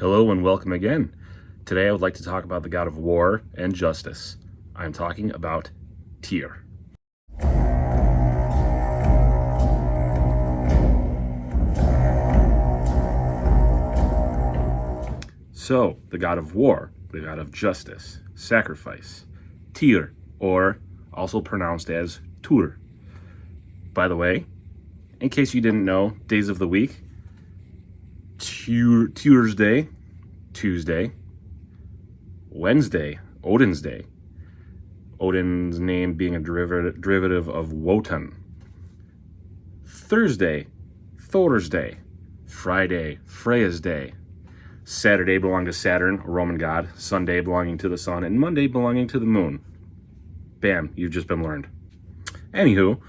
Hello and welcome again. Today I would like to talk about the god of war and justice. I'm talking about Tyr. So, the god of war, the god of justice, sacrifice, Tyr, or also pronounced as Tur. By the way, in case you didn't know, days of the week, Tyr'sday, Tuesday, Wednesday, Odin's Day, Odin's name being a derivative of Wotan. Thursday, Thor's Day, Friday, Freya's Day, Saturday belonging to Saturn, a Roman god, Sunday belonging to the sun, and Monday belonging to the moon. Bam, you've just been learned. Anywho,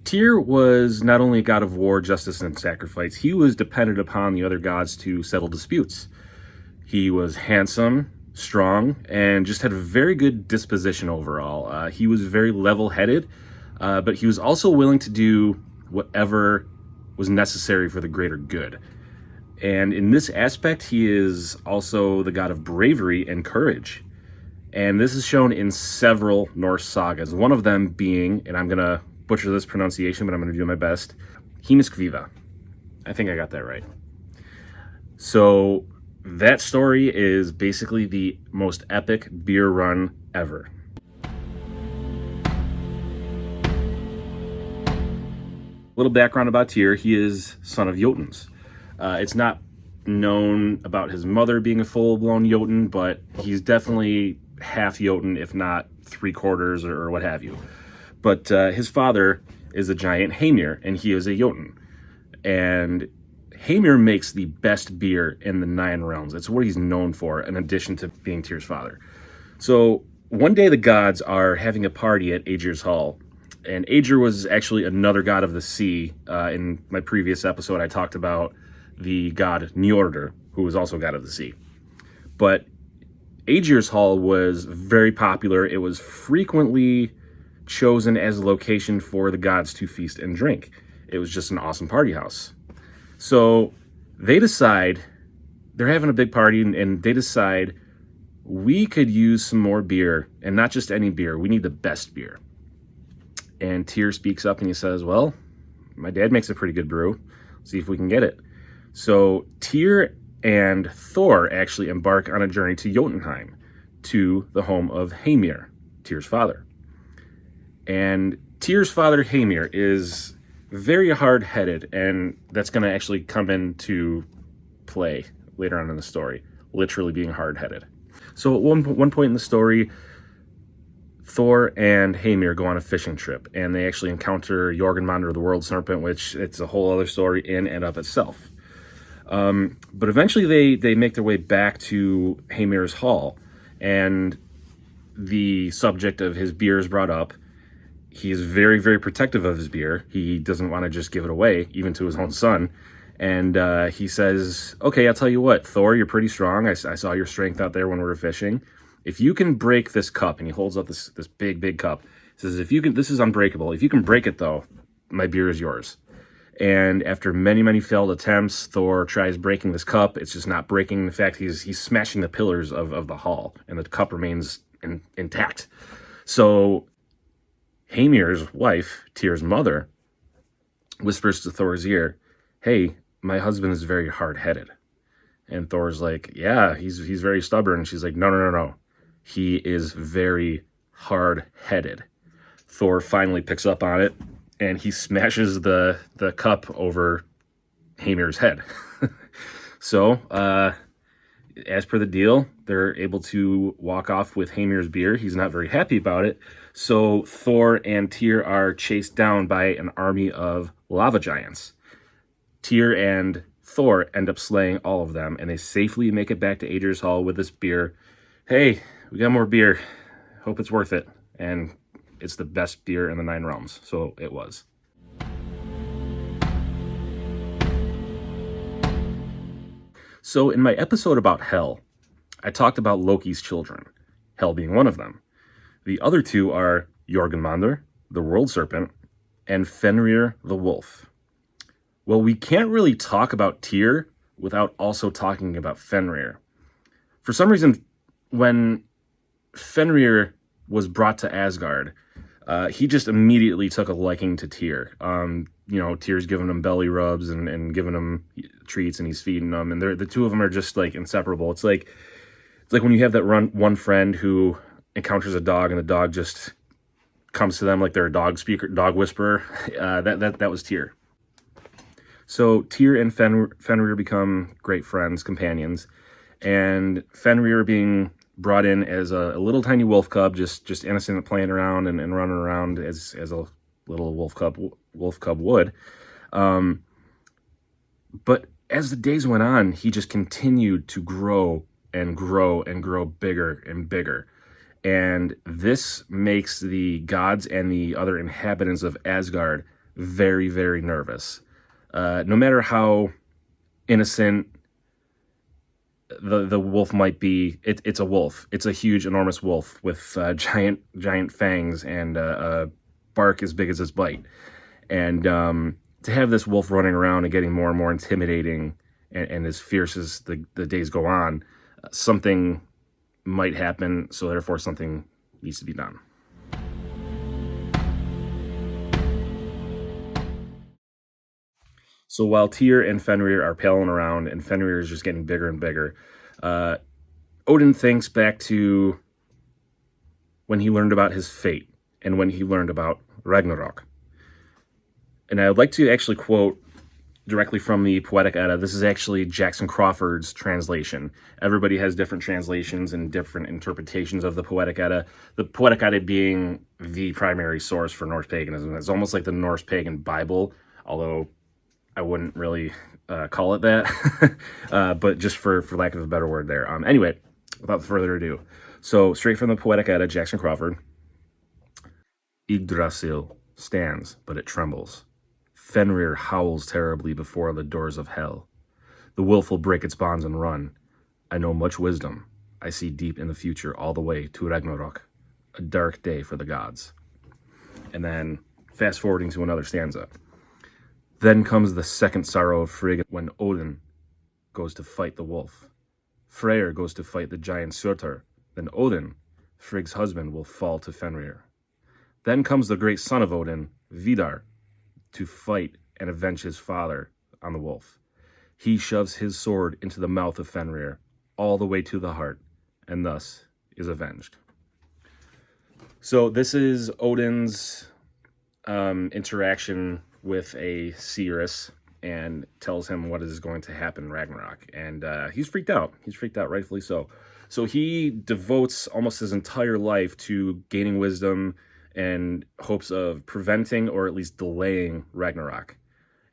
Tyr was not only a god of war, justice, and sacrifice, he was dependent upon the other gods to settle disputes. He was handsome, strong, and just had a very good disposition overall. He was very level-headed, but he was also willing to do whatever was necessary for the greater good. And in this aspect, he is also the god of bravery and courage. And this is shown in several Norse sagas, one of them being, and I'm going to butcher this pronunciation, but I'm going to do my best, Himiskviva. I think I got that right. So that story is basically the most epic beer run ever. Little background about Tyr, he is son of Jotuns. It's not known about his mother being a full-blown Jotun, but he's definitely half Jotun, if not three-quarters or what have you. But his father is a giant Heimir, and he is a Jotun. And Heimir makes the best beer in the 9 realms. It's what he's known for, in addition to being Tyr's father. So one day the gods are having a party at Aegir's Hall. And Aegir was actually another god of the sea. In my previous episode, I talked about the god Njordr, who was also god of the sea. But Aegir's Hall was very popular. It was frequently chosen as a location for the gods to feast and drink. It was just an awesome party house. So they decide, they're having a big party, and they decide, we could use some more beer, and not just any beer, we need the best beer. And Tyr speaks up and he says, well, my dad makes a pretty good brew. See if we can get it. So Tyr and Thor actually embark on a journey to Jotunheim, to the home of Heimir, Tyr's father. And Tyr's father, Heimir, is very hard-headed, and that's going to actually come into play later on in the story, literally being hard-headed. So at one point in the story, Thor and Heimir go on a fishing trip, and they actually encounter Jormungandr, the world serpent, which it's a whole other story in and of itself. But eventually they make their way back to Heimir's hall, and the subject of his beer is brought up. He is very, very protective of his beer. He doesn't want to just give it away, even to his own son. And he says, okay, I'll tell you what, Thor, you're pretty strong. I saw your strength out there when we were fishing. If you can break this cup, and he holds up this big, big cup, he says, if you can, this is unbreakable. If you can break it, though, my beer is yours. And after many, many failed attempts, Thor tries breaking this cup. It's just not breaking. In fact, he's smashing the pillars of the hall, and the cup remains intact. So Heimir's wife, Tyr's mother, whispers to Thor's ear, hey, my husband is very hard-headed. And Thor's like, yeah, he's very stubborn. And she's like, no. He is very hard-headed. Thor finally picks up on it, and he smashes the cup over Heimir's head. So, as per the deal, they're able to walk off with Heimir's beer. He's not very happy about it. So Thor and Tyr are chased down by an army of lava giants. Tyr and Thor end up slaying all of them, and they safely make it back to Aegir's Hall with this beer. Hey, we got more beer. Hope it's worth it. And it's the best beer in the 9 realms. So it was. So in my episode about Hel, I talked about Loki's children, Hel being one of them. The other 2 are Jormungandr, the world serpent, and Fenrir, the wolf. Well, we can't really talk about Tyr without also talking about Fenrir. For some reason, when Fenrir was brought to Asgard, he just immediately took a liking to Tyr. Tyr's giving him belly rubs and giving him treats, and he's feeding them, and the two of them are just like inseparable. It's like when you have that one friend who encounters a dog, and the dog just comes to them like they're a dog whisperer. That was Tyr. So Tyr and Fenrir become great friends, companions, and Fenrir being brought in as a little tiny wolf cub, just innocent, playing around and running around as a little wolf cub would. But as the days went on, he just continued to grow and grow and grow bigger and bigger. And this makes the gods and the other inhabitants of Asgard very, very nervous. No matter how innocent the wolf might be, it's a wolf. It's a huge, enormous wolf with giant fangs and a bark as big as its bite. And to have this wolf running around and getting more and more intimidating and as fierce as the days go on, something might happen, so therefore something needs to be done. So while Tyr and Fenrir are palling around and Fenrir is just getting bigger and bigger, Odin thinks back to when he learned about his fate and when he learned about Ragnarok. And I would like to actually quote directly from the Poetic Edda. This is actually Jackson Crawford's translation. Everybody has different translations and different interpretations of the Poetic Edda. The Poetic Edda being the primary source for Norse paganism. It's almost like the Norse pagan Bible, although I wouldn't really call it that, but just for lack of a better word there. Anyway, without further ado, so straight from the Poetic Edda, Jackson Crawford. Yggdrasil stands, but it trembles. Fenrir howls terribly before the doors of hell. The wolf will break its bonds and run. I know much wisdom. I see deep in the future all the way to Ragnarok, a dark day for the gods. And then fast forwarding to another stanza. Then comes the second sorrow of Frigg when Odin goes to fight the wolf. Freyr goes to fight the giant Surtur. Then Odin, Frigg's husband, will fall to Fenrir. Then comes the great son of Odin, Vidar, to fight and avenge his father on the wolf. He shoves his sword into the mouth of Fenrir, all the way to the heart, and thus is avenged. So this is Odin's interaction with a seeress and tells him what is going to happen in Ragnarok. And he's freaked out. He's freaked out, rightfully so. So he devotes almost his entire life to gaining wisdom and hopes of preventing or at least delaying Ragnarok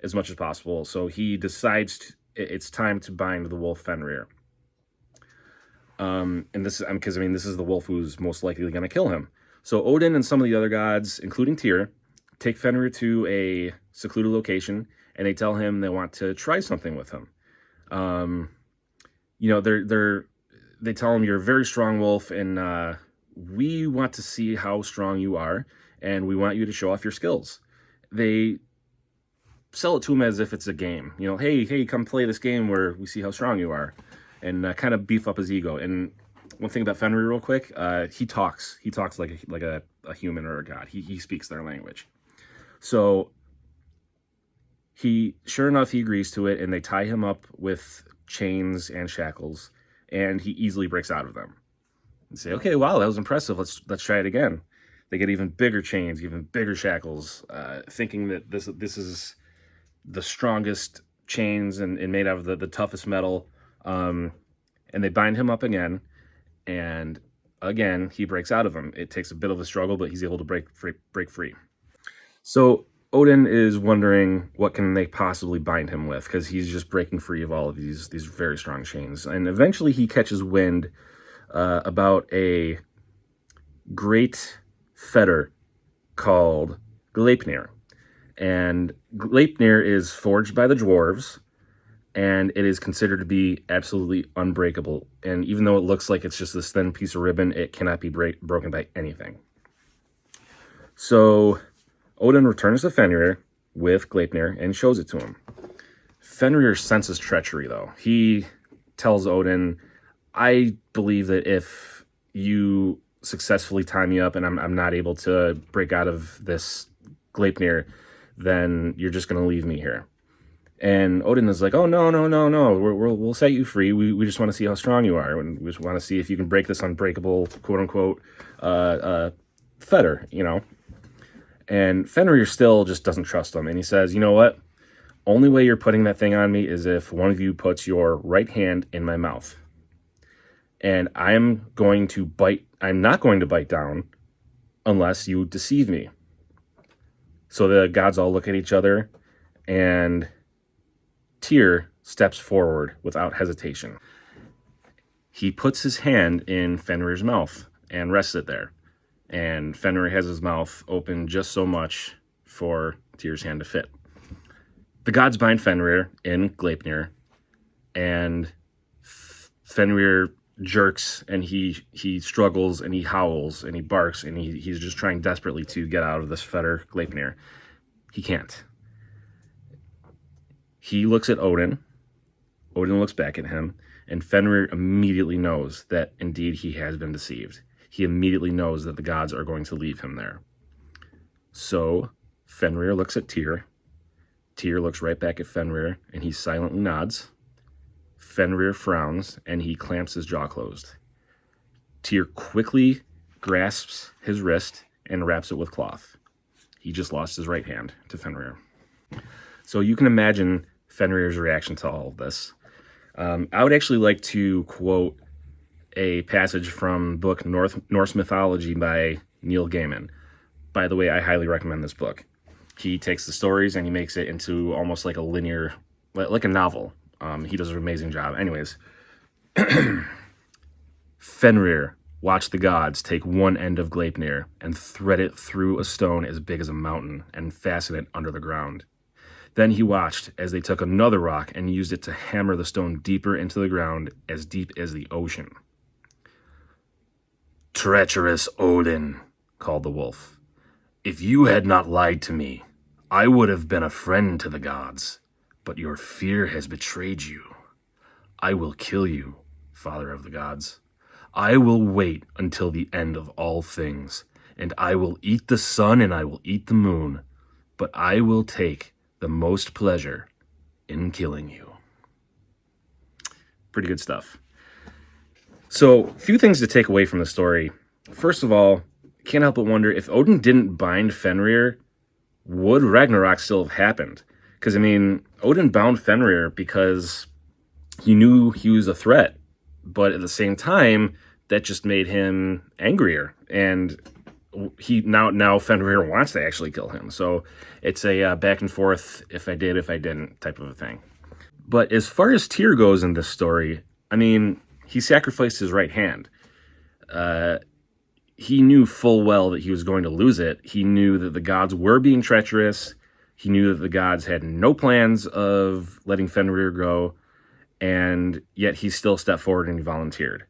as much as possible. So he decides it's time to bind the wolf Fenrir. And this is because this is the wolf who's most likely going to kill him. So Odin and some of the other gods, including Tyr, take Fenrir to a secluded location, and they tell him they want to try something with him. They tell him, you're a very strong wolf, and we want to see how strong you are, and we want you to show off your skills. They sell it to him as if it's a game. Hey, come play this game where we see how strong you are, and kind of beef up his ego. And one thing about Fenrir real quick, he talks like a human or a god. He speaks their language. So sure enough, he agrees to it, and they tie him up with chains and shackles, and he easily breaks out of them. And say, okay, wow, that was impressive. Let's try it again. They get even bigger chains, even bigger shackles, thinking that this is the strongest chains and made out of the toughest metal. And they bind him up again, and again he breaks out of them. It takes a bit of a struggle, but he's able to break free. So Odin is wondering what can they possibly bind him with, because he's just breaking free of all of these very strong chains. And eventually he catches wind about a great fetter called Gleipnir. And Gleipnir is forged by the dwarves, and it is considered to be absolutely unbreakable. And even though it looks like it's just this thin piece of ribbon, it cannot be broken by anything. So Odin returns to Fenrir with Gleipnir and shows it to him. Fenrir senses treachery, though. He tells Odin, I believe that if you successfully tie me up and I'm not able to break out of this Gleipnir, then you're just going to leave me here. And Odin is like, oh, no. We'll set you free. We just want to see how strong you are. And we just want to see if you can break this unbreakable, quote unquote, fetter, you know. And Fenrir still just doesn't trust him. And he says, you know what? Only way you're putting that thing on me is if one of you puts your right hand in my mouth. And I'm not going to bite down unless you deceive me. So the gods all look at each other, and Tyr steps forward without hesitation. He puts his hand in Fenrir's mouth and rests it there. And Fenrir has his mouth open just so much for Tyr's hand to fit. The gods bind Fenrir in Gleipnir, and Fenrir jerks, and he struggles, and he howls, and he barks, and he's just trying desperately to get out of this fetter Gleipnir. He can't. He looks at Odin. Odin looks back at him, and Fenrir immediately knows that indeed he has been deceived. He immediately knows that the gods are going to leave him there. So Fenrir looks at Tyr. Tyr looks right back at Fenrir, and he silently nods. Fenrir frowns, and he clamps his jaw closed. Tyr quickly grasps his wrist and wraps it with cloth. He just lost his right hand to Fenrir. So you can imagine Fenrir's reaction to all of this. I would actually like to quote a passage from the book Norse Mythology by Neil Gaiman. By the way, I highly recommend this book. He takes the stories and he makes it into almost like a linear, like a novel. He does an amazing job. Anyways, Fenrir watched the gods take one end of Gleipnir and thread it through a stone as big as a mountain and fasten it under the ground. Then he watched as they took another rock and used it to hammer the stone deeper into the ground, as deep as the ocean. "Treacherous Odin," called the wolf, "if you had not lied to me, I would have been a friend to the gods, but your fear has betrayed you. I will kill you, father of the gods. I will wait until the end of all things, and I will eat the sun and I will eat the moon, but I will take the most pleasure in killing you." Pretty good stuff. So, a few things to take away from the story. First of all, can't help but wonder if Odin didn't bind Fenrir, would Ragnarok still have happened? Because, I mean, Odin bound Fenrir because he knew he was a threat, but at the same time, that just made him angrier, and he now Fenrir wants to actually kill him. So it's a back and forth, if I did, if I didn't type of a thing. But as far as Tyr goes in this story, I mean, he sacrificed his right hand. He knew full well that he was going to lose it. He knew that the gods were being treacherous. He knew that the gods had no plans of letting Fenrir go, and yet he still stepped forward and he volunteered.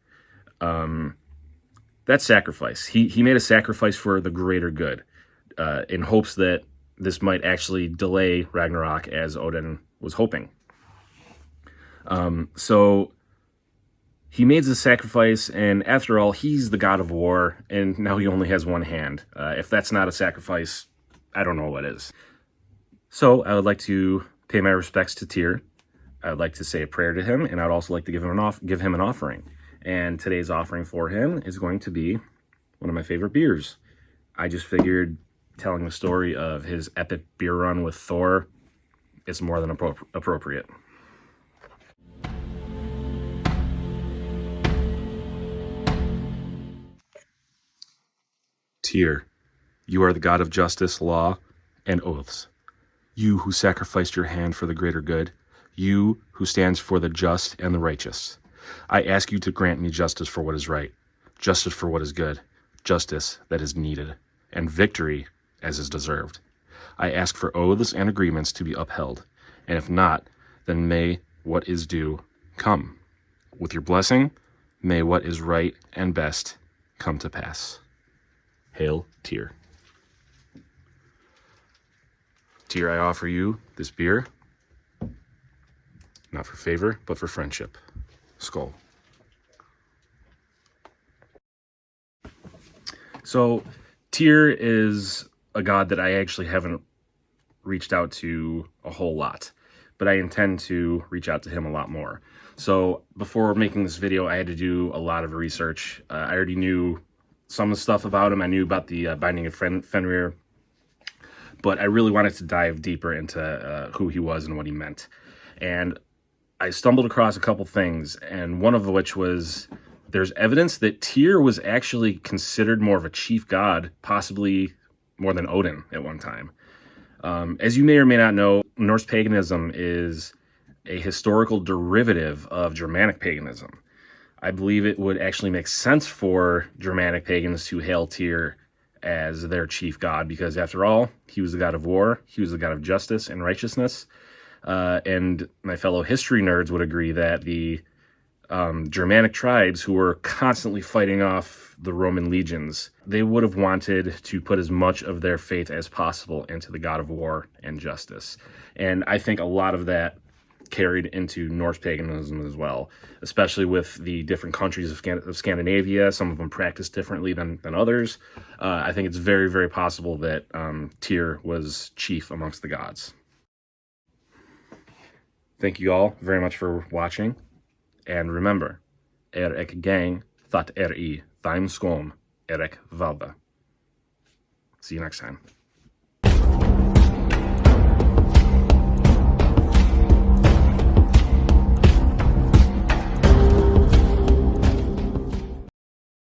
That's sacrifice. He made a sacrifice for the greater good, in hopes that this might actually delay Ragnarok, as Odin was hoping. So he made the sacrifice, and after all, he's the god of war, and now he only has one hand. If that's not a sacrifice, I don't know what is. So I would like to pay my respects to Tyr. I would like to say a prayer to him, and I would also like to give him an offering. And today's offering for him is going to be one of my favorite beers. I just figured telling the story of his epic beer run with Thor is more than appropriate. Tyr, you are the god of justice, law, and oaths. You who sacrificed your hand for the greater good. You who stands for the just and the righteous. I ask you to grant me justice for what is right, justice for what is good, justice that is needed, and victory as is deserved. I ask for oaths and agreements to be upheld, and if not, then may what is due come. With your blessing, may what is right and best come to pass. Hail, Tyr. Tyr, I offer you this beer Not for favor, but for friendship. Skull. So, Tyr is a god that I actually haven't reached out to a whole lot, but I intend to reach out to him a lot more. So before making this video, I had to do a lot of research. I already knew some of the stuff about him. I knew about the binding of Fenrir, but I really wanted to dive deeper into who he was and what he meant. And I stumbled across a couple things, and one of which was there's evidence that Tyr was actually considered more of a chief god, possibly more than Odin at one time. As you may or may not know, Norse paganism is a historical derivative of Germanic paganism. I believe it would actually make sense for Germanic pagans to hail Tyr as their chief god, because after all, he was the god of war, he was the god of justice and righteousness. And my fellow history nerds would agree that the Germanic tribes who were constantly fighting off the Roman legions, they would have wanted to put as much of their faith as possible into the god of war and justice. And I think a lot of that carried into Norse paganism as well, especially with the different countries of Scandinavia. Some of them practice differently than others. I think it's very, very possible that Tyr was chief amongst the gods. Thank you all very much for watching. And remember, ek gang that I thaim skom ek valda. See you next time.